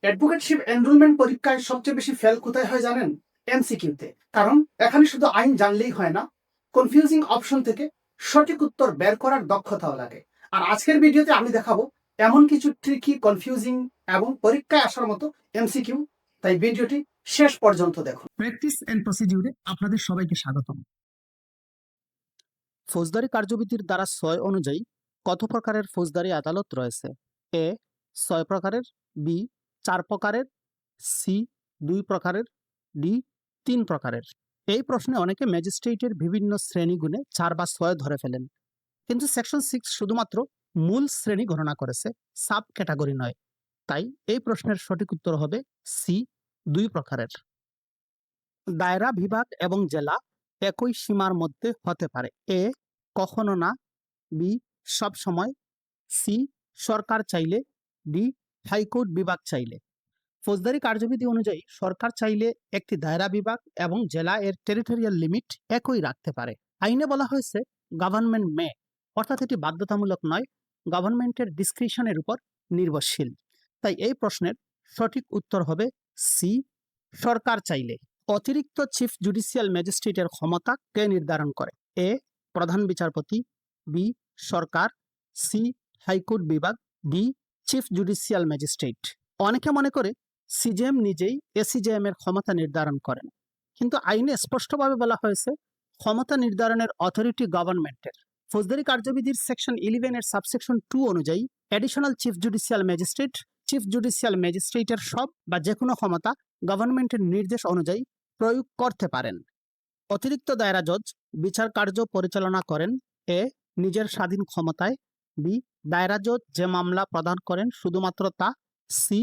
Advocateship enrolment পরীক্ষায় সবচেয়ে বেশি ফেল কোথায় হয় জানেন? এমসিকিউতে। কারণ এখানে শুধু আইন জানলেই হয় না, কনফিউজিং অপশন থেকে সঠিক উত্তর বের করার দক্ষতাও লাগে। আর আজকের ভিডিওতে আমি দেখাবো এমন কিছু ট্রিকি, কনফিউজিং এবং পরীক্ষায় আসার মতো এমসিকিউ। তাই ভিডিওটি শেষ পর্যন্ত দেখুন। প্র্যাকটিস এন্ড প্রসিডিউরে আপনাদের সবাইকে স্বাগতম। ফৌজদারি কার্যবিধির ধারা ৬ অনুযায়ী কত প্রকারের ফৌজদারি আদালত রয়েছে? এ ৬ প্রকারের, বি ৪ প্রকারের, সি ২ প্রকারের, ডি ৩ প্রকারের। এই প্রশ্নে অনেকে ম্যাজিস্ট্রেটের বিভিন্ন শ্রেণী গুণে ৪ বা ৬ ধরে ফেলেন, কিন্তু সেকশন 6 শুধুমাত্র মূল শ্রেণী গণনা করেছে, সাব ক্যাটাগরি নয়। তাই এই প্রশ্নের সঠিক উত্তর হবে সি ২ প্রকারের। দায়রা, বিভাগ এবং জেলা একই সীমার মধ্যে হতে পারে। এ কখনো না, বি সব সময়, সি সরকার চাইলে, ডি হাইকোর্ট বিভাগ চাইলে। ফৌজদারি কার্যবিধি অনুযায়ী সরকার চাইলে একটি দায়রা বিভাগ এবং জেলা এর টেরিটোরিয়াল লিমিট একই রাখতে পারে। আইনে বলা হয়েছে গভর্নমেন্ট মে, অর্থাৎ এটি বাধ্যতামূলক নয়, গভর্নমেন্টের ডিসক্রিশনের উপর নির্ভরশীল। তাই এই প্রশ্নের সঠিক উত্তর হবে সি সরকার চাইলে। অতিরিক্ত চিফ জুডিশিয়াল ম্যাজিস্ট্রেটের ক্ষমতা কে নির্ধারণ করে? এ প্রধান বিচারপতি, বি সরকার, সি হাইকোর্ট বিভাগ, ডি চিফ জুডিশিয়াল ম্যাজিস্ট্রেট। অনেকে মনে করে সিজেএম নিজেই এসিজেএম এর ক্ষমতা নির্ধারণ করেন, কিন্তু আইনে স্পষ্টভাবে বলা হয়েছে ক্ষমতা নির্ধারণের অথরিটি গভর্নমেন্টের। ফৌজদারি কার্যবিধির সেকশন 11 এর সাবসেকশন 2 অনুযায়ী additional chief judicial magistrate chief judicial ম্যাজিস্ট্রেটের সব বা যে কোনো ক্ষমতা গভর্নমেন্টের নির্দেশ অনুযায়ী প্রয়োগ করতে পারেন। অতিরিক্ত দায়রা জজ বিচার কার্য পরিচালনা করেন। এ নিজের স্বাধীন ক্ষমতায়, বি দায়রা জজ যে মামলা প্রদান করেন শুধুমাত্র তা, সি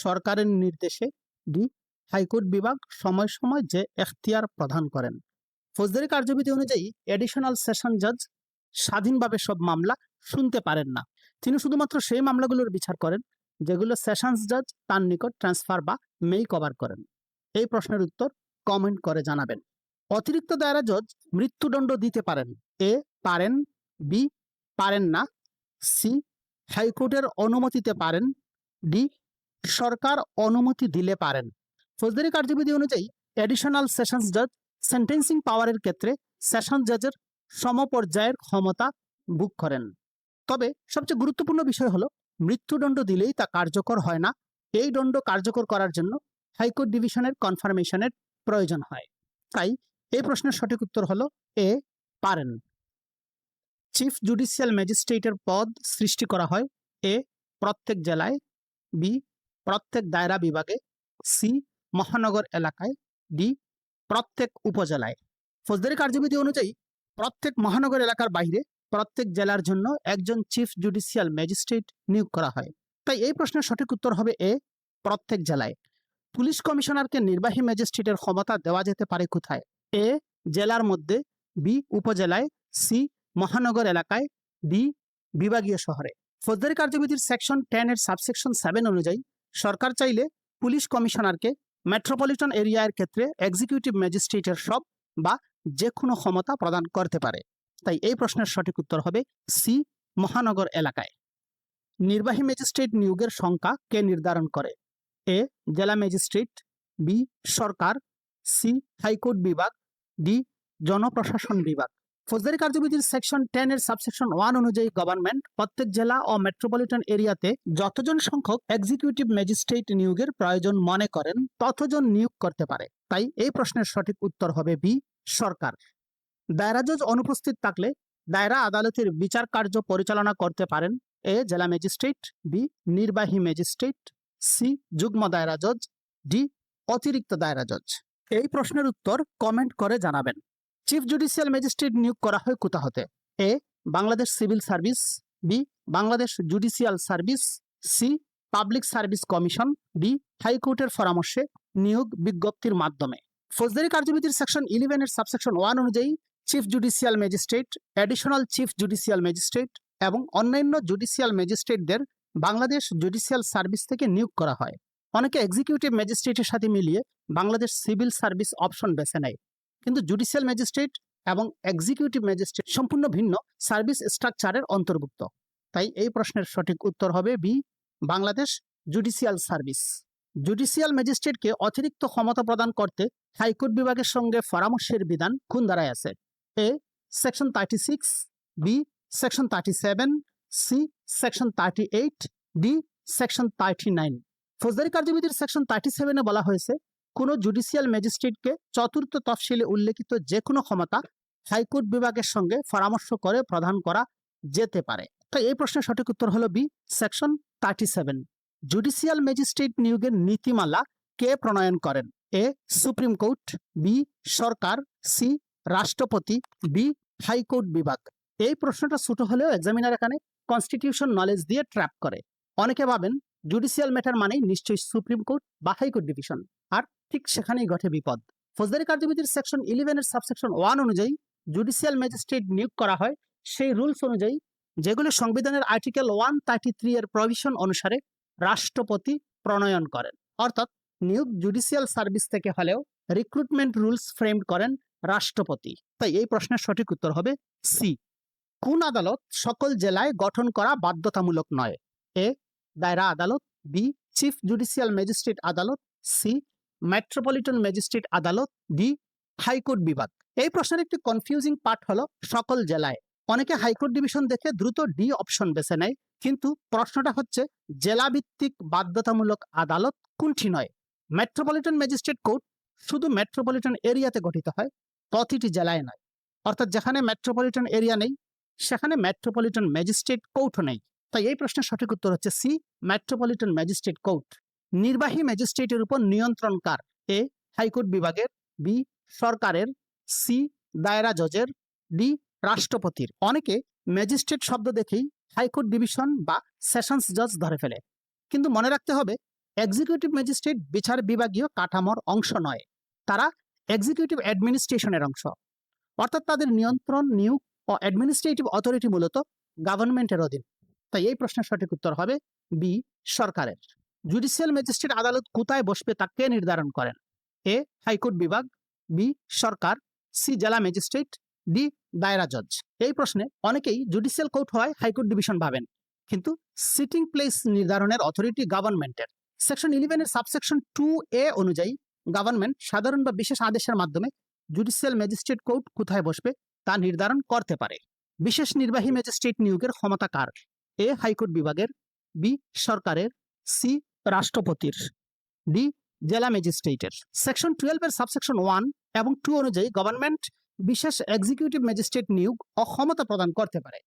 সরকারের নির্দেশে, ডি হাইকোর্ট বিভাগ সময় সময় যে এখতিয়ার প্রদান করেন। ফৌজদারি কার্যবিধি অনুযায়ী এডিশনাল সেশন জজ স্বাধীনভাবে সব মামলা শুনতে পারেন না। তিনি শুধুমাত্র সেই মামলাগুলোর বিচার করেন যেগুলো সেশনস জজ তার নিকট ট্রান্সফার বা মেই কভার করেন। এই প্রশ্নের উত্তর কমেন্ট করে জানাবেন। অতিরিক্ত দায়রা জজ মৃত্যুদণ্ড দিতে পারেন। এ পারেন, বি পারেন না, সি হাইকোর্টের অনুমতিতে পারেন, ডি সরকার অনুমতি দিলে পারেন। ফৌজদারি কার্যবিধি অনুযায়ী অ্যাডিশনাল সেশনস জজ সেন্টেন্সিং পাওয়ারের ক্ষেত্রে সেশন জজের সমপর্যায়ের ক্ষমতা ভোগ করেন। তবে সবচেয়ে গুরুত্বপূর্ণ বিষয় হলো মৃত্যুদণ্ড দিলেই তা কার্যকর হয় না। এই দণ্ড কার্যকর করার জন্য হাইকোর্ট ডিভিশনের কনফার্মেশনের প্রয়োজন হয়। তাই এই প্রশ্নের সঠিক উত্তর হলো এ পারেন। চিফ জুডিশিয়াল ম্যাজিস্ট্রেটের পদ সৃষ্টি করা হয়। এ প্রত্যেক জেলায়, বি প্রত্যেক দায়রা বিভাগে, সি মহানগর এলাকায়, ডি প্রত্যেক উপজেলায়। ফৌজদারি কার্যবিধি অনুযায়ী প্রত্যেক মহানগর এলাকার বাইরে প্রত্যেক জেলার জন্য একজন চিফ জুডিশিয়াল ম্যাজিস্ট্রেট নিয়োগ করা হয়। তাই এই প্রশ্নের সঠিক উত্তর হবে এ প্রত্যেক জেলায়। পুলিশ কমিশনারকে নির্বাহী ম্যাজিস্ট্রেটের ক্ষমতা দেওয়া যেতে পারে কোথায়? এ জেলার মধ্যে, বি উপজেলায়, সি মহানগর এলাকায়, ডি বিভাগীয় শহরে। ফৌজদারি কার্যবিধির সেকশন 10 এর সাবসেকশন 7 অনুযায়ী সরকার চাইলে পুলিশ কমিশনারকে মেট্রোপলিটন এরিয়ার ক্ষেত্রে এক্সিকিউটিভ ম্যাজিস্ট্রেটের সব বা যে কোনো ক্ষমতা প্রদান করতে পারে। তাই এই প্রশ্নের সঠিক উত্তর হবে সি মহানগর এলাকায়। নির্বাহী ম্যাজিস্ট্রেট নিয়োগের সংখ্যা কে নির্ধারণ করে? এ জেলা ম্যাজিস্ট্রেট, বি সরকার, সি হাইকোর্ট বিভাগ, ডি জনপ্রশাসন বিভাগ। ফৌজদারি কার্যবিধির সেকশন 10 এর সাবসেকশন 1 অনুযায়ী গভর্নমেন্ট প্রত্যেক জেলা ও মেট্রোপলিটন এরিয়াতে যতজন সংখ্যক এক্সিকিউটিভ ম্যাজিস্ট্রেট নিয়োগের প্রয়োজন মনে করেন ততজন নিয়োগ করতে পারে। তাই এই প্রশ্নের সঠিক উত্তর হবে বি সরকার। দায়রা জজ অনুপস্থিত থাকলে দায়রা আদালতের বিচার কার্য পরিচালনা করতে পারেন। এ জেলা ম্যাজিস্ট্রেট, বি নির্বাহী ম্যাজিস্ট্রেট, সি যুগ্ম দায়রা জজ, ডি অতিরিক্ত দায়রা জজ। এই প্রশ্নের উত্তর কমেন্ট করে জানাবেন। চিফ জুডিশিয়াল ম্যাজিস্ট্রেট নিয়োগ করা হয় কোথা হতে? A Bangladesh civil service, B Bangladesh judicial service, C public service commission, D হাইকোর্টের পরামর্শে নিয়োগ বিজ্ঞপ্তির মাধ্যমে। ফৌজদারি কার্যবিধির সেকশন 11 এর সাবসেকশন 1 অনুযায়ী chief judicial magistrate, additional chief judicial magistrate এবং অন্যান্য জুডিশিয়াল ম্যাজিস্ট্রেটদের বাংলাদেশ জুডিশিয়াল সার্ভিস থেকে নিয়োগ করা হয়। অনেকে এক্সিকিউটিভ ম্যাজিস্ট্রেটের সাথে মিলিয়ে বাংলাদেশ সিভিল সার্ভিস অপশন বেছে নেয়, কিন্তু জুডিশিয়াল ম্যাজিস্ট্রেট এবং এক্সিকিউটিভ ম্যাজিস্ট্রেট সম্পূর্ণ ভিন্ন সার্ভিস স্ট্রাকচারের অন্তর্ভুক্ত। তাই এই প্রশ্নের সঠিক উত্তর হবে B Bangladesh judicial service. Judicial ম্যাজিস্ট্রেটকে অতিরিক্ত ক্ষমতা প্রদান করতে হাইকোর্ট বিভাগের সঙ্গে পরামর্শের বিধান কোন ধারায় আছে? A section 36, B section 37, C section 38, D section 39। ফৌজদারি কার্যবিধির সেকশন 37-এ বলা হয়েছে কোনো জুডিশিয়াল ম্যাজিস্ট্রেটকে চতুর্থ তফসিলে উল্লেখিত যে কোনো ক্ষমতা হাইকোর্ট বিভাগের সঙ্গে পরামর্শ করে প্রদান করা যেতে পারে। তো এই প্রশ্নের সঠিক উত্তর হলো বি সেকশন 37। জুডিশিয়াল ম্যাজিস্ট্রেট নিয়োগের নীতিমালা কে প্রণয়ন করেন? এ সুপ্রিম কোর্ট, বি সরকার, সি রাষ্ট্রপতি, ডি হাইকোর্ট বিভাগ। এই প্রশ্নটা ছোট হলেও এক্সামিনার এখানে কনস্টিটিউশন নলেজ দিয়ে ট্র্যাপ করে। অনেকে ভাবেন জুডিশিয়াল ম্যাটার মানেই নিশ্চয়ই সুপ্রিম কোর্ট বা হাইকোর্ট ডিভিশন, আর ঠিক সেখানেই ঘটে বিপদ। ফৌজদারি কার্যবিধির সেকশন 11-এর সাবসেকশন 1 অনুযায়ী জুডিশিয়াল ম্যাজিস্ট্রেট নিয়োগ করা হয় সেই রুলস অনুযায়ী, যেগুলো সংবিধানের আর্টিকেল 133 এর প্রভিশন অনুসারে রাষ্ট্রপতি প্রণয়ন করেন। অর্থাৎ নিয়োগ জুডিশিয়াল সার্ভিস থেকে হলেও রিক্রুটমেন্ট রুলস ফ্রেম করেন রাষ্ট্রপতি। তাই এই প্রশ্নের সঠিক উত্তর হবে সি। কোন আদালত সকল জেলায় গঠন করা বাধ্যতামূলক নয়? এ দায়রা আদালত, বি চিফ জুডিশিয়াল ম্যাজিস্ট্রেট আদালত, সি মেট্রোপলিটন ম্যাজিস্ট্রেট আদালত, ডি হাইকোর্ট বিভাগ। এই প্রশ্নের একটি কনফিউজিং পার্ট হলো সকল জেলায়। অনেকে হাইকোর্ট ডিভিশন দেখে দ্রুত ডি অপশন বেছে নেয়, কিন্তু প্রশ্নটা হচ্ছে জেলাভিত্তিক বাধ্যতামূলক আদালত কোনটি নয়? মেট্রোপলিটন ম্যাজিস্ট্রেট কোর্ট শুধু মেট্রোপলিটন এরিয়াতে গঠিত হয়, প্রতিটি জেলায় নয়। অর্থাৎ যেখানে মেট্রোপলিটন এরিয়া নেই সেখানে মেট্রোপলিটন ম্যাজিস্ট্রেট কোর্টও নেই। তাই এই প্রশ্নের সঠিক উত্তর হচ্ছে সি মেট্রোপলিটন ম্যাজিস্ট্রেট কোর্ট। নির্বাহী ম্যাজিস্ট্রেটের উপর নিয়ন্ত্রণ কার? এ হাইকোর্ট বিভাগের, বি সরকারের, সি দায়রা জজের, ডি রাষ্ট্রপতির। অনেকে ম্যাজিস্ট্রেট শব্দ দেখেই হাইকোর্ট ডিভিশন বা সেশনস জজ ধরে ফেলে, কিন্তু মনে রাখতে হবে এক্সিকিউটিভ ম্যাজিস্ট্রেট বিচার বিভাগীয় কাঠামোর অংশ নয়, তারা এক্সিকিউটিভ অ্যাডমিনিস্ট্রেশনের অংশ। অর্থাৎ তাদের নিয়ন্ত্রণ, নিয়োগ ও অ্যাডমিনিস্ট্রেটিভ অথরিটি মূলত গভর্নমেন্টের অধীন। তাই এই প্রশ্নের সঠিক উত্তর হবে বি সরকারের। জুডিশিয়াল ম্যাজিস্ট্রেট আদালত কোথায় বসবে তা কে নির্ধারণ করেন? এ হাইকোর্ট বিভাগ, বি সরকার, সি জেলা ম্যাজিস্ট্রেট, ডি দায়রা জজ। এই প্রশ্নে অনেকেই জুডিশিয়াল কোর্ট হয় হাইকোর্ট ডিভিশন ভাবেন, কিন্তু সিটিং প্লেস নির্ধারণের অথরিটি গভর্নমেন্টের। সেকশন 11-এর সাবসেকশন 2A অনুযায়ী গভর্নমেন্ট সাধারণ বা বিশেষ আদেশের মাধ্যমে জুডিশিয়াল ম্যাজিস্ট্রেট কোর্ট কোথায় বসবে তা নির্ধারণ করতে পারে। বিশেষ নির্বাহী ম্যাজিস্ট্রেট নিয়োগের ক্ষমতা কার? এ হাইকোর্ট বিভাগের, বি সরকারের, সি রাষ্ট্রপতির, ডি জেলা ম্যাজিস্ট্রেটের। সেকশন 12-এর সাবসেকশন 1 এবং 2 অনুযায়ী গভর্নমেন্ট বিশেষ এক্সিকিউটিভ ম্যাজিস্ট্রেট নিয়োগ ও ক্ষমতা প্রদান করতে পারে।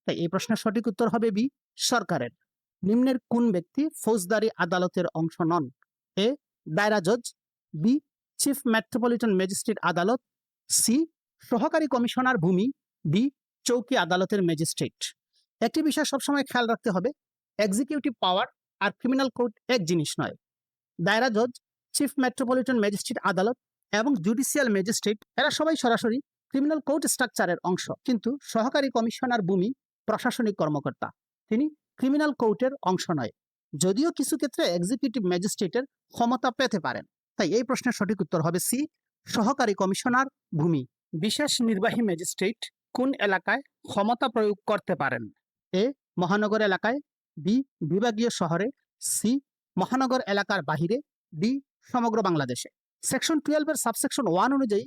তাই এই প্রশ্নের সঠিক উত্তর হবে বি সরকারের। নিম্নের কোন ব্যক্তি ফৌজদারি আদালতের অংশ নন? এ দায়রা জজ, বি চিফ মেট্রোপলিটন ম্যাজিস্ট্রেট আদালত, সি সহকারী কমিশনার ভূমি, ডি চৌকি আদালতের ম্যাজিস্ট্রেট। একটি বিষয় সবসময় খেয়াল রাখতে হবে, এক্সিকিউটিভ পাওয়ার আর ক্রিমিনাল কোর্ট এক জিনিস নয়। দায়রা জজ, চিফ মেট্রোপলিটন ম্যাজিস্ট্রেট আদালত এবং জুডিশিয়াল ম্যাজিস্ট্রেট এরা সবাই সরাসরি ক্রিমিনাল কোর্ট স্ট্রাকচারের অংশ, কিন্তু সহকারী কমিশনার ভূমি প্রশাসনিক কর্মকর্তা, তিনি ক্রিমিনাল কোর্টের অংশ নয়, যদিও কিছু ক্ষেত্রে এক্সিকিউটিভ ম্যাজিস্ট্রেটের ক্ষমতা পেতে পারেন। তাই এই প্রশ্নের সঠিক উত্তর হবে সি সহকারী কমিশনার ভূমি। বিশেষ নির্বাহী ম্যাজিস্ট্রেট কোন এলাকায় ক্ষমতা প্রয়োগ করতে পারেন? এ মহানগর এলাকায়, বি বিভাগীয় শহরে, সি মহানগর এলাকার বাহিরে, ডি সমগ্র বাংলাদেশে। সেকশন 12-এর সাবসেকশন 1 অনুযায়ী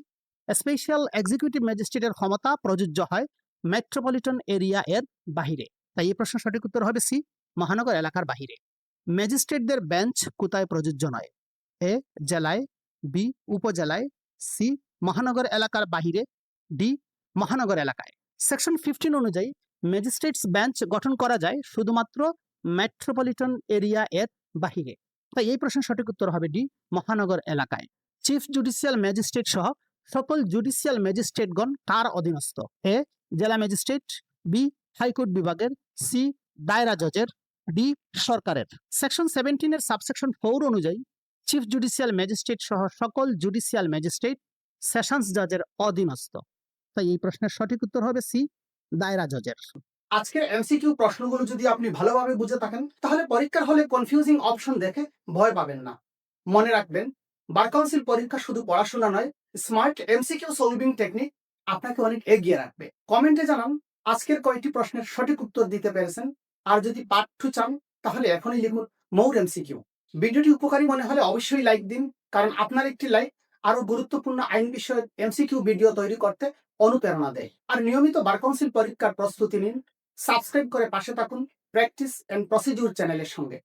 স্পেশাল এক্সিকিউটিভ ম্যাজিস্ট্রেটের ক্ষমতা প্রযোজ্য হয় মেট্রোপলিটন এরিয়া এর বাহিরে। তাই এই প্রশ্নের সঠিক উত্তর হবে সি মহানগর এলাকার বাহিরে। ম্যাজিস্ট্রেটদের বেঞ্চ কোথায় প্রযোজ্য নয়? এ জেলায়, বি উপজেলায়, সি মহানগর এলাকার বাহিরে, ডি মহানগর এলাকায়। সেকশন 15 অনুযায়ী ম্যাজিস্ট্রেটস বেঞ্চ গঠন করা যায় শুধুমাত্র মেট্রোপলিটন এরিয়া এর বাহিরে। তাই এই প্রশ্নের সঠিক উত্তর হবে ডি মহানগর এলাকায়। চিফ জুডিশিয়াল ম্যাজিস্ট্রেট সহ সকল জুডিশিয়াল ম্যাজিস্ট্রেটগণ কার অধীনস্থ? এ জেলা ম্যাজিস্ট্রেট, বি হাইকোর্ট বিভাগের, সি দায়রা জজের, ডি সরকারের। সেকশন 17-এর সাবসেকশন 4 অনুযায়ী চিফ জুডিশিয়াল ম্যাজিস্ট্রেট সহ সকল জুডিশিয়াল ম্যাজিস্ট্রেট সেশনস জজের অধীনস্থ। তাই এই প্রশ্নের সঠিক উত্তর হবে সি দায়রা জজের। আজকের এমসিকিউ প্রশ্নগুলো যদি আপনি ভালোভাবে বুঝে থাকেন তাহলে পরীক্ষার হলে কনফিউজিং অপশন দেখে ভয় পাবেন না। মনে রাখবেন, বার কাউন্সিল পরীক্ষা শুধু পড়াশোনা নয়, স্মার্ট এমসিকিউ সলভিং টেকনিক আপনাকে অনেক এগিয়ে রাখবে। কমেন্টে জানান আজকের কয়টি প্রশ্নের সঠিক উত্তর দিতে পেরেছেন। আর যদি পার্ট 2 চান তাহলে এখনই লিখুন মোর এমসিকিউ। ভিডিওটি উপকারী মনে হলে অবশ্যই লাইক দিন, কারণ আপনার একটি লাইক আরো গুরুত্বপূর্ণ আইন বিষয়ক এমসিকিউ ভিডিও তৈরি করতে অনুপ্রেরণা দেয়। আর নিয়মিত বার কাউন্সিল পরীক্ষার প্রস্তুতি নিন। সাবস্ক্রাইব করে পাশে থাকুন প্র্যাকটিস এন্ড প্রসিডিউর চ্যানেলের সঙ্গে।